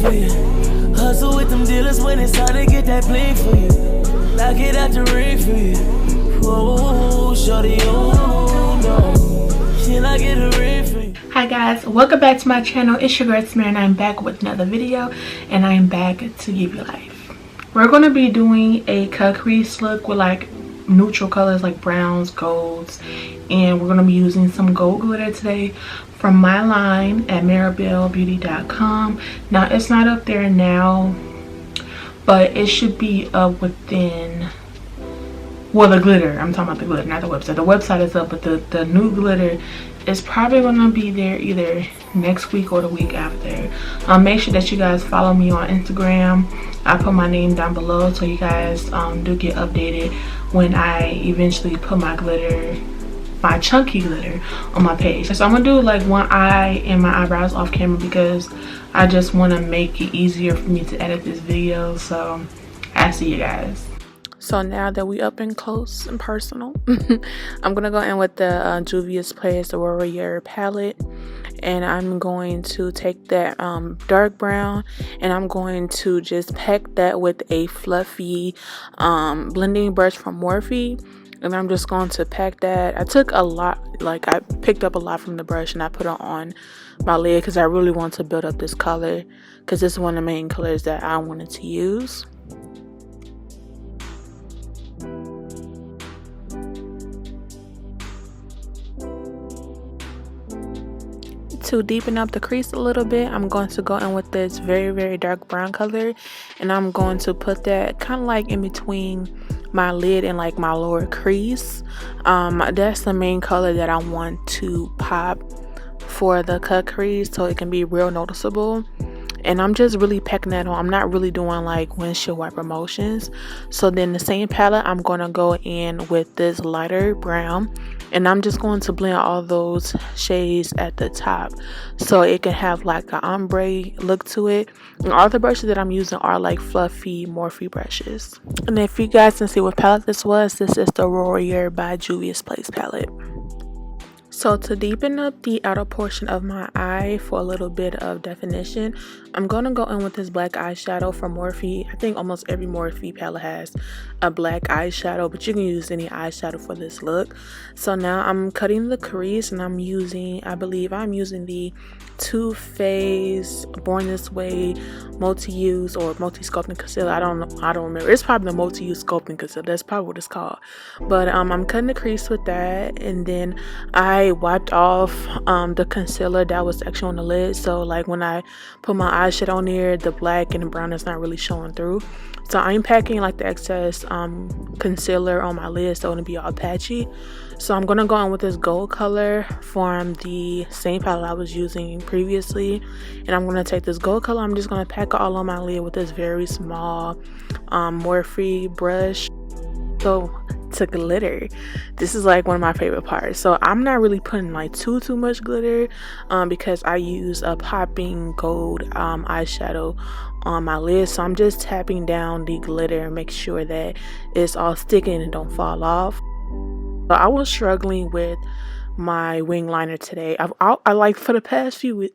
for you. Hustle with them dealers when it's time to get that plane for you. Knock it out the ring for you. Whoa, shorty, oh no. Can I get a ring for you? Hi guys, welcome back to my channel. It's your girl Tamara and I'm back with another video, and I am back to give you life. We're going to be doing a cut crease look with like neutral colors like browns, golds, and we're going to be using some gold glitter today from my line at maribelbeauty.com. Now it's not up there now, but it should be up within, well, the glitter, I'm talking about the glitter, not the website. The website is up, but the new glitter is probably going to be there either next week or the week after. Make sure that you guys follow me on Instagram. I put my name down below so you guys do get updated when I eventually put my glitter, my chunky glitter, on my page. So I'm gonna do like one eye and my eyebrows off camera because I just want to make it easier for me to edit this video. So I'll see you guys. So now that we up and close and personal, I'm gonna go in with the Juvia's Place, the Warrior palette, and I'm going to take that dark brown and I'm going to just pack that with a fluffy blending brush from Morphe, and I'm just going to pack that. I took a lot, like I picked up a lot from the brush and I put it on my lid because I really want to build up this color because this is one of the main colors that I wanted to use. To deepen up the crease a little bit, I'm going to go in with this very dark brown color, and I'm going to put that kind of like in between my lid and like my lower crease. That's the main color that I want to pop for the cut crease so it can be real noticeable. And I'm just really packing that on. I'm not really doing like windshield wiper motions. So then the same palette, I'm going to go in with this lighter brown, and I'm just going to blend all those shades at the top so it can have like an ombre look to it. And all the brushes that I'm using are like fluffy Morphe brushes. And if you guys can see what palette this was, this is the Warrior by Juvia's Place palette. So to deepen up the outer portion of my eye for a little bit of definition, I'm going to go in with this black eyeshadow from Morphe. I think almost every Morphe palette has a black eyeshadow, but you can use any eyeshadow for this look. So now I'm cutting the crease, and I'm using, I believe I'm using the Too Faced Born This Way multi-use or multi-sculpting concealer. I don't remember. It's probably the multi-use sculpting concealer. That's probably what it's called. But I'm cutting the crease with that, and then I wiped off the concealer that was actually on the lid, so like when I put my eyeshadow on there, the black and the brown is not really showing through. So I'm packing like the excess concealer on my lid so it'll be all patchy. So I'm gonna go in with this gold color from the same palette I was using previously, and I'm gonna take this gold color, I'm just gonna pack it all on my lid with this very small Morphe brush. So to glitter, this is like one of my favorite parts. So I'm not really putting like too much glitter because I use a popping gold eyeshadow on my lid. So I'm just tapping down the glitter and make sure that it's all sticking and don't fall off. So I was struggling with my wing liner today. I like for the past few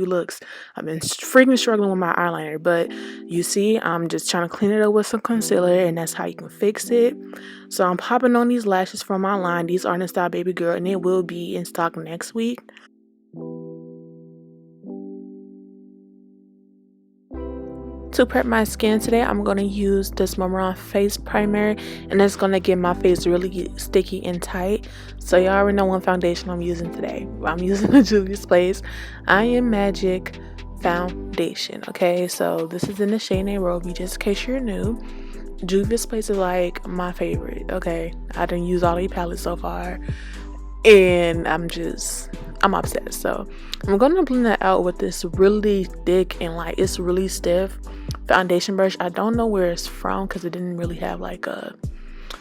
looks I've been freaking struggling with my eyeliner, but you see I'm just trying to clean it up with some concealer, and that's how you can fix it. So I'm popping on these lashes from my line. These are in style Baby Girl, and it will be in stock next week. To prep my skin today, I'm going to use this Maroon face primer, and it's going to get my face really sticky and tight. So you already know what foundation I'm using today. I'm using the Juvia's Place I Am Magic foundation. Okay, so this is in the shade Nairobi, just in case you're new. Juvia's Place is like my favorite. Okay, I didn't use all these palettes so far, and I'm obsessed. So I'm going to blend that out with this really thick and like it's really stiff foundation brush. I don't know where it's from because it didn't really have like a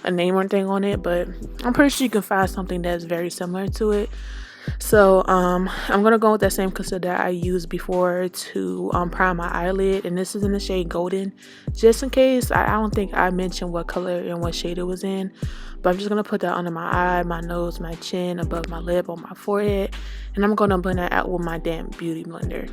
name or anything on it, but I'm pretty sure you can find something that's very similar to it. So I'm gonna go with that same concealer that I used before to prime my eyelid, and this is in the shade Golden, just in case. I don't think I mentioned what color and what shade it was in, but I'm just gonna put that under my eye, my nose, my chin, above my lip, on my forehead, and I'm gonna blend that out with my damp beauty blender.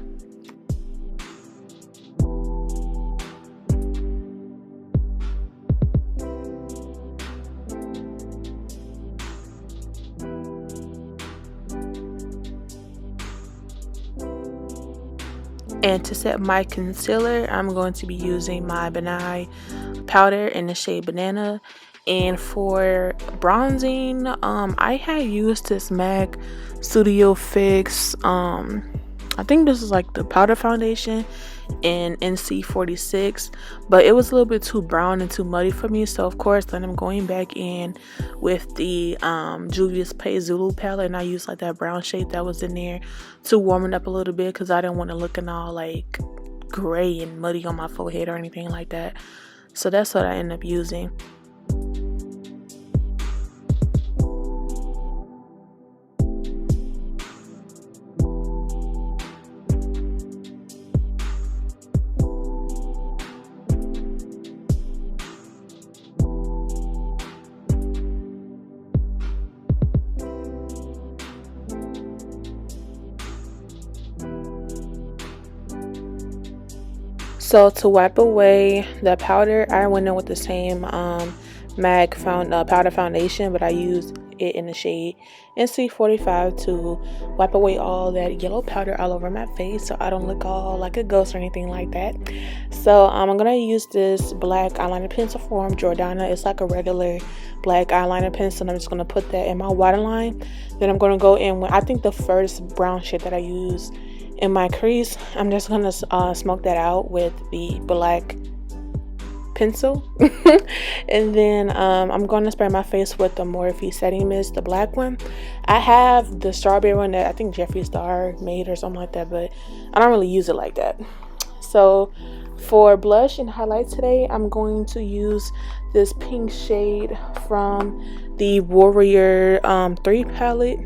And to set my concealer, I'm going to be using my Benign powder in the shade Banana. And for bronzing, I had used this MAC Studio Fix, I think this is like the powder foundation in NC46, but it was a little bit too brown and too muddy for me. So of course then I'm going back in with the Juvia's Place Zulu palette, and I used like that brown shade that was in there to warm it up a little bit because I didn't want it looking all like gray and muddy on my forehead or anything like that. So that's what I ended up using. So to wipe away the powder, I went in with the same MAC powder foundation, but I used it in the shade NC45 to wipe away all that yellow powder all over my face so I don't look all like a ghost or anything like that. So I'm gonna use this black eyeliner pencil from Jordana. It's like a regular black eyeliner pencil, and I'm just gonna put that in my waterline. Then I'm gonna go in with, I think, the first brown shade that I used in my crease. I'm just gonna smoke that out with the black pencil. And then I'm gonna spray my face with the Morphe setting mist, the black one. I have the strawberry one that I think Jeffree Star made or something like that, but I don't really use it like that. So for blush and highlight today, I'm going to use this pink shade from the Warrior 3 palette.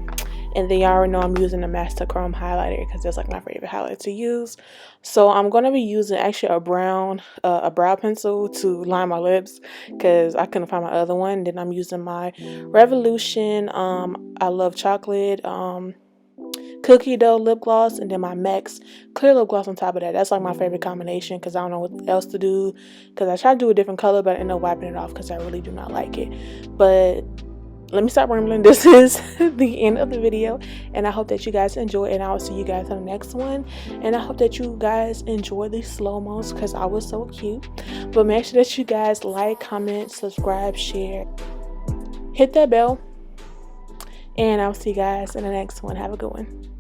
And then y'all already know I'm using the Master Chrome highlighter because that's like my favorite highlight to use. So I'm going to be using actually a brow pencil to line my lips because I couldn't find my other one. Then I'm using my Revolution I Love Chocolate cookie dough lip gloss, and then my MAC's clear lip gloss on top of that. That's like my favorite combination because I don't know what else to do, because I tried to do a different color but I ended up wiping it off because I really do not like it. But let me stop rambling. This is the end of the video, and I hope that you guys enjoy, and I will see you guys on the next one. And I hope that you guys enjoy these slow-mos because I was so cute. But make sure that you guys like, comment, subscribe, share, hit that bell, and I'll see you guys in the next one. Have a good one.